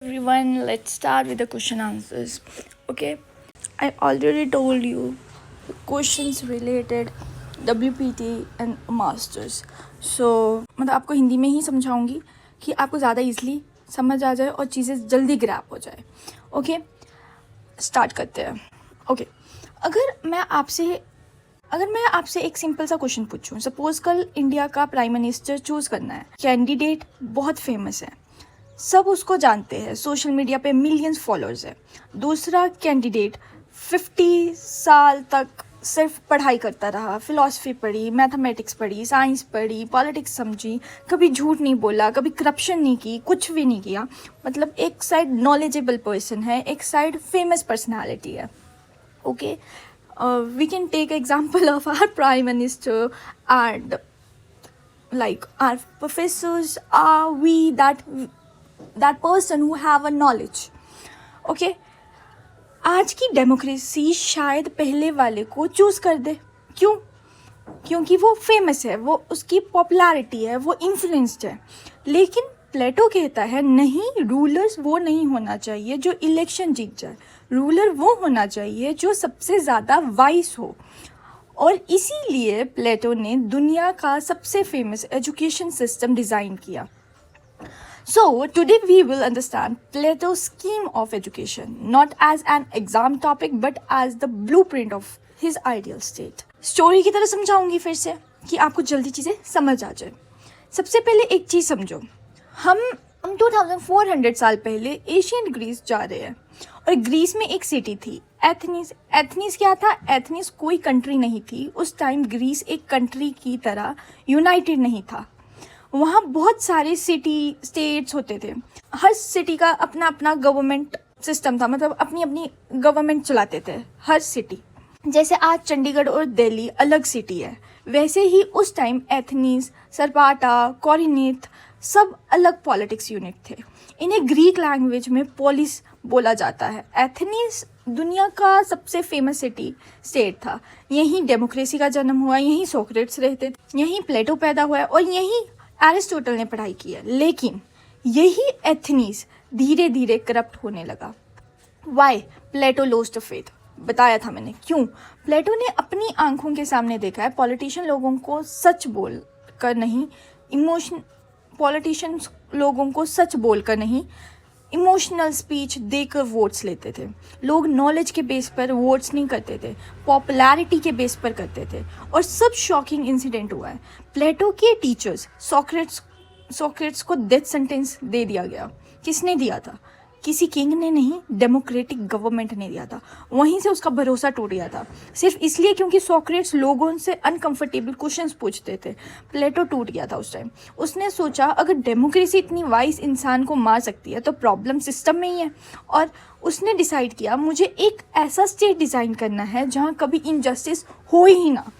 Everyone, let's start with the question answers. Okay, I already told you questions related WPT and masters. So मतलब आपको हिंदी में ही समझाऊंगी कि आपको ज़्यादा इजली समझ आ जाए और चीज़ें जल्दी ग्रैप हो जाए. ओके, स्टार्ट करते हैं. ओके, अगर मैं आपसे एक सिंपल सा क्वेश्चन पूछूं, सपोज कल इंडिया का प्राइम मिनिस्टर चूज़ करना है. कैंडिडेट बहुत फेमस है, सब उसको जानते हैं, सोशल मीडिया पे मिलियंस फॉलोअर्स है. दूसरा कैंडिडेट 50 साल तक सिर्फ पढ़ाई करता रहा, फिलॉसफी पढ़ी, मैथमेटिक्स पढ़ी, साइंस पढ़ी, पॉलिटिक्स समझी, कभी झूठ नहीं बोला, कभी करप्शन नहीं की, कुछ भी नहीं किया. मतलब एक साइड नॉलेजेबल पर्सन है, एक साइड फेमस पर्सनालिटी है. Okay, we can take example of our prime minister and like our professors are we that person who have a knowledge. okay, आज की डेमोक्रेसी शायद पहले वाले को चूज़ कर दे. क्यों? क्योंकि वो फेमस है, वो उसकी पॉपुलैरिटी है, वो इन्फ्लुएंस्ड है. लेकिन प्लेटो कहता है नहीं, रूलर्स वो नहीं होना चाहिए जो इलेक्शन जीत जाए. रूलर वो होना चाहिए जो सबसे ज़्यादा वाइस हो. और इसीलिए प्लेटो ने दुनिया का सबसे फेमस एजुकेशन सिस्टम डिज़ाइन किया. So today we will understand Plato's scheme of education, not as an exam topic but as the blueprint of his ideal state. Story की तरह समझाऊंगी फिर से कि आपको जल्दी चीज़ें समझ आ जाए. सबसे पहले एक चीज़ समझो, हम 2400 साल पहले एशियन ग्रीस जा रहे हैं और ग्रीस में एक सिटी थी एथेनिस. एथेनिस क्या था? एथेनिस कोई कंट्री नहीं थी उस टाइम. ग्रीस एक कंट्री की तरह यूनाइटेड नहीं था. वहाँ बहुत सारे सिटी स्टेट्स होते थे, हर सिटी का अपना अपना गवर्नमेंट सिस्टम था, मतलब अपनी अपनी गवर्नमेंट चलाते थे हर सिटी. जैसे आज चंडीगढ़ और दिल्ली अलग सिटी है, वैसे ही उस टाइम एथेनिस, स्पार्टा, कोरिन्थ सब अलग पॉलिटिक्स यूनिट थे. इन्हें ग्रीक लैंग्वेज में पोलिस बोला जाता है. एथेनिस दुनिया का सबसे फेमस सिटी स्टेट था. यहीं डेमोक्रेसी का जन्म हुआ, यहीं सोक्रेट्स रहते थे, यहीं प्लेटो पैदा हुआ और यहीं एरिस्टोटल ने पढ़ाई की है. लेकिन यही एथेनिस धीरे धीरे करप्ट होने लगा. Why? Plato lost the faith. बताया था मैंने क्यों. प्लेटो ने अपनी आंखों के सामने देखा है पॉलिटिशियन लोगों को सच बोल कर नहीं, पॉलिटिशियंस लोगों को सच बोलकर नहीं, इमोशनल स्पीच देकर वोट्स लेते थे. लोग नॉलेज के बेस पर वोट्स नहीं करते थे, पॉपुलैरिटी के बेस पर करते थे. और सब शॉकिंग इंसिडेंट हुआ है. प्लेटो के टीचर्स सोक्रेट्स को डेथ सेंटेंस दे दिया गया. किसने दिया था? किसी किंग ने नहीं, डेमोक्रेटिक गवर्नमेंट ने दिया था. वहीं से उसका भरोसा टूट गया था, सिर्फ इसलिए क्योंकि सोक्रेट्स लोगों से अनकंफर्टेबल क्वेश्चंस पूछते थे. प्लेटो टूट गया था उस टाइम. उसने सोचा अगर डेमोक्रेसी इतनी वाइस इंसान को मार सकती है तो प्रॉब्लम सिस्टम में ही है. और उसने डिसाइड किया मुझे एक ऐसा स्टेट डिज़ाइन करना है जहाँ कभी इनजस्टिस हो ही ना.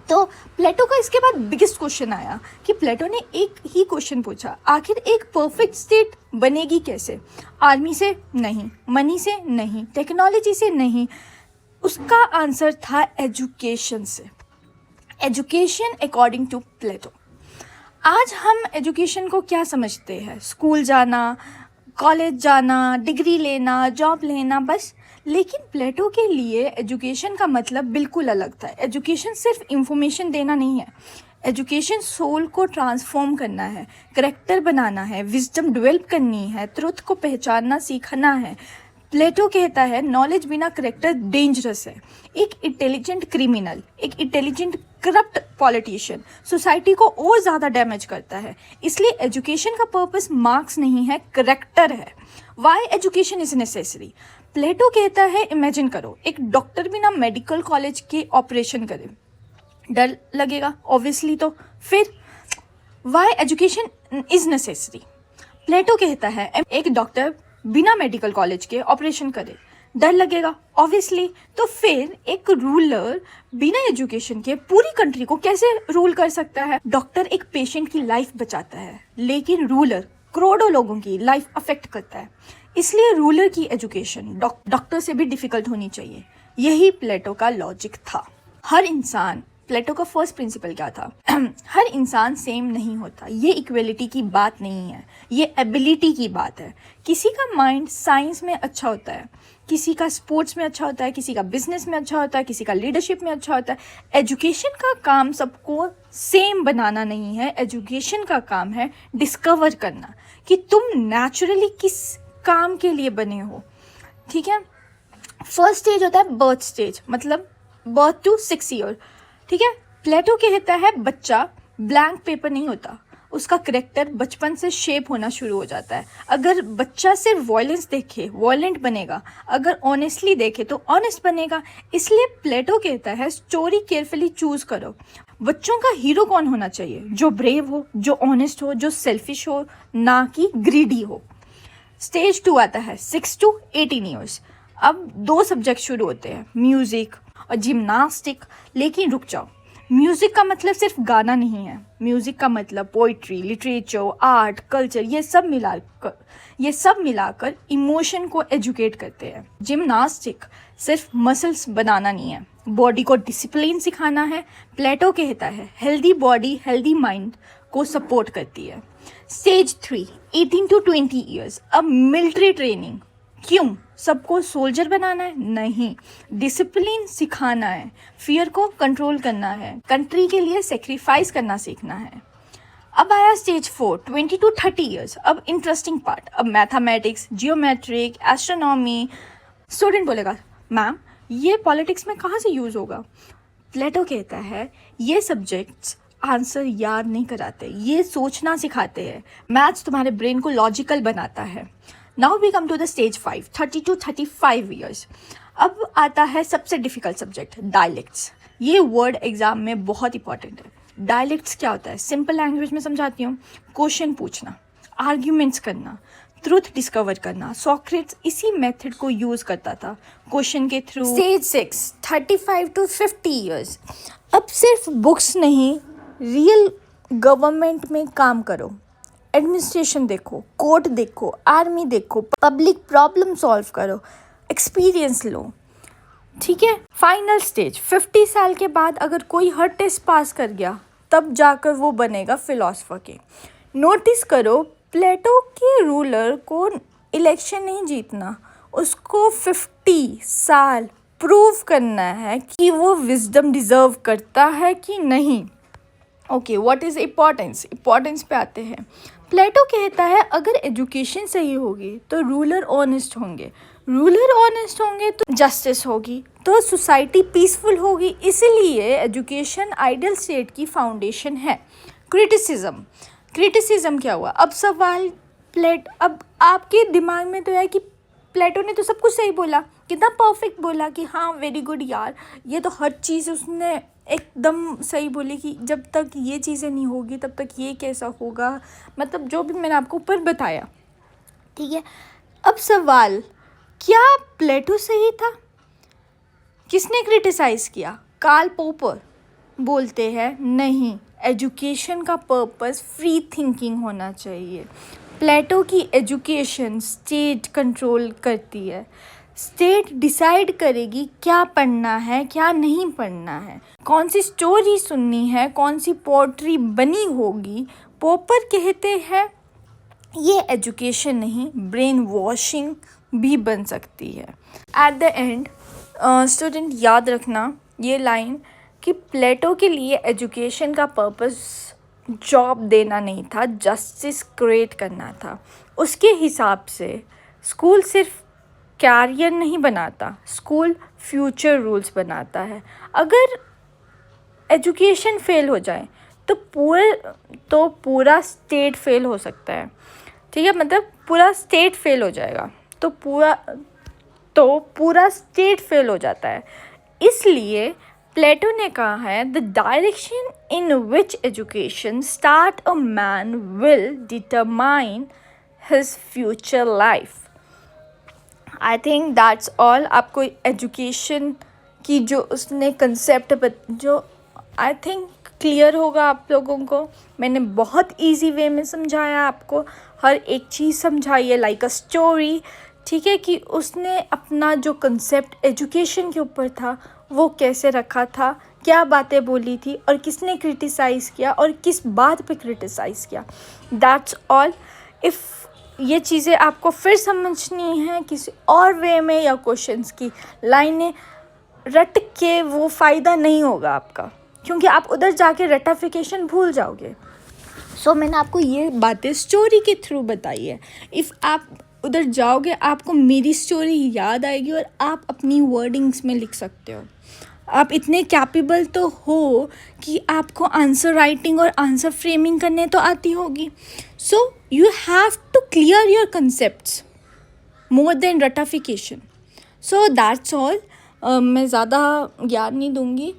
तो प्लेटो का इसके बाद बिगेस्ट क्वेश्चन आया कि प्लेटो ने एक ही क्वेश्चन पूछा, आखिर एक परफेक्ट स्टेट बनेगी कैसे? आर्मी से नहीं, मनी से नहीं, टेक्नोलॉजी से नहीं. उसका आंसर था एजुकेशन से. एजुकेशन अकॉर्डिंग टू प्लेटो. आज हम एजुकेशन को क्या समझते हैं? स्कूल जाना, कॉलेज जाना, डिग्री लेना, जॉब लेना, बस. लेकिन प्लेटो के लिए एजुकेशन का मतलब बिल्कुल अलग था. एजुकेशन सिर्फ इंफॉर्मेशन देना नहीं है, एजुकेशन सोल को ट्रांसफॉर्म करना है, करेक्टर बनाना है, विजडम डेवलप करनी है, ट्रुथ को पहचानना सीखना है. प्लेटो कहता है नॉलेज बिना करेक्टर डेंजरस है. एक इंटेलिजेंट क्रिमिनल, एक इंटेलिजेंट करप्ट पॉलिटिशियन सोसाइटी को और ज़्यादा डैमेज करता है. इसलिए एजुकेशन का पर्पस मार्क्स नहीं है, करेक्टर है. Why education is necessary? Plato कहता है इमेजिन करो एक डॉक्टर बिना मेडिकल कॉलेज के ऑपरेशन करे, डर लगेगा ऑब्वियसली. तो फिर Y education is necessary? Plato कहता है एक डॉक्टर बिना मेडिकल कॉलेज के ऑपरेशन करे, डर लगेगा ऑब्वियसली. तो फिर एक रूलर बिना एजुकेशन के पूरी कंट्री को कैसे रूल कर सकता है? डॉक्टर एक पेशेंट की लाइफ बचाता है, लेकिन रूलर करोड़ों लोगों की लाइफ अफेक्ट करता है. इसलिए रूलर की एजुकेशन डॉक्टर से भी डिफिकल्ट होनी चाहिए. यही प्लेटो का लॉजिक था. हर इंसान प्लेटो का फर्स्ट प्रिंसिपल क्या था? हर इंसान सेम नहीं होता। ये इक्वलिटी की बात नहीं है, ये एबिलिटी की बात है। किसी का माइंड साइंस में अच्छा होता है, किसी का स्पोर्ट्स में अच्छा होता है, किसी का बिजनेस में अच्छा होता है, किसी का लीडरशिप में अच्छा होता है। एजुकेशन का काम सबको सेम बनाना नहीं है। एजुकेशन का काम है डिस्कवर करना कि तुम नेचुरली किस काम के लिए बने हो। ठीक है, फर्स्ट स्टेज होता है बर्थ स्टेज, मतलब बर्थ टू 6 ईयर। ठीक है, प्लेटो कहता है बच्चा ब्लैंक पेपर नहीं होता, उसका करेक्टर बचपन से शेप होना शुरू हो जाता है। अगर बच्चा सिर्फ वॉयलेंस देखे वॉयलेंट बनेगा, अगर ऑनेस्टली देखे तो ऑनेस्ट बनेगा। इसलिए प्लेटो कहता है स्टोरी केयरफुली चूज करो। बच्चों का हीरो कौन होना चाहिए? जो ब्रेव हो, जो ऑनेस्ट हो, जो सेल्फिश हो, ना कि ग्रीडी हो। स्टेज 2 आता है 6 to 18 ईयर्स। अब 2 सब्जेक्ट शुरू होते हैं, म्यूजिक और जिम्नास्टिक। लेकिन रुक जाओ, म्यूजिक का मतलब सिर्फ गाना नहीं है। म्यूजिक का मतलब पोइट्री, लिटरेचर, आर्ट, कल्चर, ये सब मिलाकर इमोशन को एजुकेट करते हैं। जिम्नास्टिक सिर्फ मसल्स बनाना नहीं है, बॉडी को डिसिप्लिन सिखाना है। प्लेटो कहता है हेल्दी बॉडी हेल्दी माइंड को सपोर्ट करती है। Stage 3 18 to 20 years. अब मिलिट्री ट्रेनिंग। क्यों? सबको सोल्जर बनाना है? नहीं, डिसिप्लिन सिखाना है, फियर को कंट्रोल करना है, कंट्री के लिए सेक्रीफाइस करना सीखना है। अब आया स्टेज 4 20 to 30 ईयर्स। अब इंटरेस्टिंग पार्ट, अब मैथमेटिक्स, जियोमेट्रिक, एस्ट्रोनॉमी। स्टूडेंट बोलेगा मैम ये पॉलिटिक्स में कहाँ से यूज़ होगा? प्लेटो कहता है ये सब्जेक्ट्स आंसर याद नहीं कराते, ये सोचना सिखाते हैं। मैथ्स तुम्हारे ब्रेन को लॉजिकल बनाता है। Now we come to the stage 5 30 to 35 years. अब आता है सबसे डिफिकल्ट सब्जेक्ट, डायलेक्ट्स। ये वर्ड एग्जाम में बहुत इंपॉर्टेंट है। डायलेक्ट्स क्या होता है? सिंपल लैंग्वेज में समझाती हूँ। क्वेश्चन पूछना, आर्ग्यूमेंट्स करना, ट्रूथ डिस्कवर करना। सॉक्रेट्स इसी मेथड को यूज़ करता था क्वेश्चन के थ्रू। Stage 6 35 to 50 years. अब सिर्फ बुक्स नहीं, रियल गवर्नमेंट में काम करो। एडमिनिस्ट्रेशन देखो, कोर्ट देखो, आर्मी देखो, पब्लिक प्रॉब्लम सॉल्व करो, एक्सपीरियंस लो। ठीक है, फाइनल स्टेज 50 साल के बाद अगर कोई हर टेस्ट पास कर गया तब जाकर वो बनेगा फिलोसफर के। नोटिस करो, प्लेटो के रूलर को इलेक्शन नहीं जीतना, उसको 50 साल प्रूव करना है कि वो विजडम डिजर्व करता है कि नहीं। Okay, what is importance? Importance पे आते हैं। प्लेटो कहता है अगर एजुकेशन सही होगी तो रूलर ऑनेस्ट होंगे, रूलर ऑनेस्ट होंगे तो जस्टिस होगी, तो सोसाइटी पीसफुल होगी। इसीलिए एजुकेशन आइडियल स्टेट की फाउंडेशन है। क्रिटिसिज्म क्या हुआ? अब सवाल अब आपके दिमाग में तो है कि प्लेटो ने तो सब कुछ सही बोला, कितना परफेक्ट बोला कि हाँ वेरी गुड यार, ये तो हर चीज़ उसने एकदम सही बोली कि जब तक ये चीज़ें नहीं होगी तब तक ये कैसा होगा, मतलब जो भी मैंने आपको ऊपर बताया। ठीक है, अब सवाल, क्या प्लेटो सही था? किसने क्रिटिसाइज़ किया? कार्ल पॉपर बोलते हैं नहीं, एजुकेशन का पर्पस फ्री थिंकिंग होना चाहिए। प्लेटो की एजुकेशन स्टेट कंट्रोल करती है। स्टेट डिसाइड करेगी क्या पढ़ना है, क्या नहीं पढ़ना है, कौन सी स्टोरी सुननी है, कौन सी पोट्री बनी होगी। पॉपर कहते हैं ये एजुकेशन नहीं, ब्रेन वॉशिंग भी बन सकती है। एट द एंड स्टूडेंट याद रखना ये लाइन कि प्लेटो के लिए एजुकेशन का पर्पस जॉब देना नहीं था, जस्टिस क्रिएट करना था। उसके हिसाब से स्कूल सिर्फ कैरियर नहीं बनाता, स्कूल फ्यूचर रूल्स बनाता है। अगर एजुकेशन फेल हो जाए तो पूरा स्टेट फेल हो सकता है। ठीक है, मतलब पूरा स्टेट फेल हो जाएगा तो पूरा स्टेट फेल हो जाता है। इसलिए प्लेटो ने कहा है the direction in which education start a man will determine his future life. I think that's all. आपको एजुकेशन की जो उसने कंसेप्ट जो आई थिंक क्लियर होगा आप लोगों को। मैंने बहुत इजी वे में समझाया, आपको हर एक चीज़ समझाई है लाइक अ स्टोरी। ठीक है, कि उसने अपना जो कंसेप्ट एजुकेशन के ऊपर था वो कैसे रखा था क्या बातें बोली थी और किसने क्रिटिसाइज़ किया और किस बात पे क्रिटिसाइज़ किया, दैट्स ऑल। इफ़ ये चीज़ें आपको फिर समझनी है किसी और वे में या क्वेश्चंस की लाइनें रट के, वो फ़ायदा नहीं होगा आपका, क्योंकि आप उधर जाके रटाफिकेशन भूल जाओगे। सो मैंने आपको ये बातें स्टोरी के थ्रू बताई है। इफ़ आप उधर जाओगे आपको मेरी स्टोरी याद आएगी और आप अपनी वर्डिंग्स में लिख सकते हो। आप इतने कैपेबल तो हो कि आपको आंसर राइटिंग और आंसर फ्रेमिंग करने तो आती होगी। So you have to clear your concepts more than रटाफिकेशन। So that's all. मैं ज़्यादा ज्ञान नहीं दूंगी।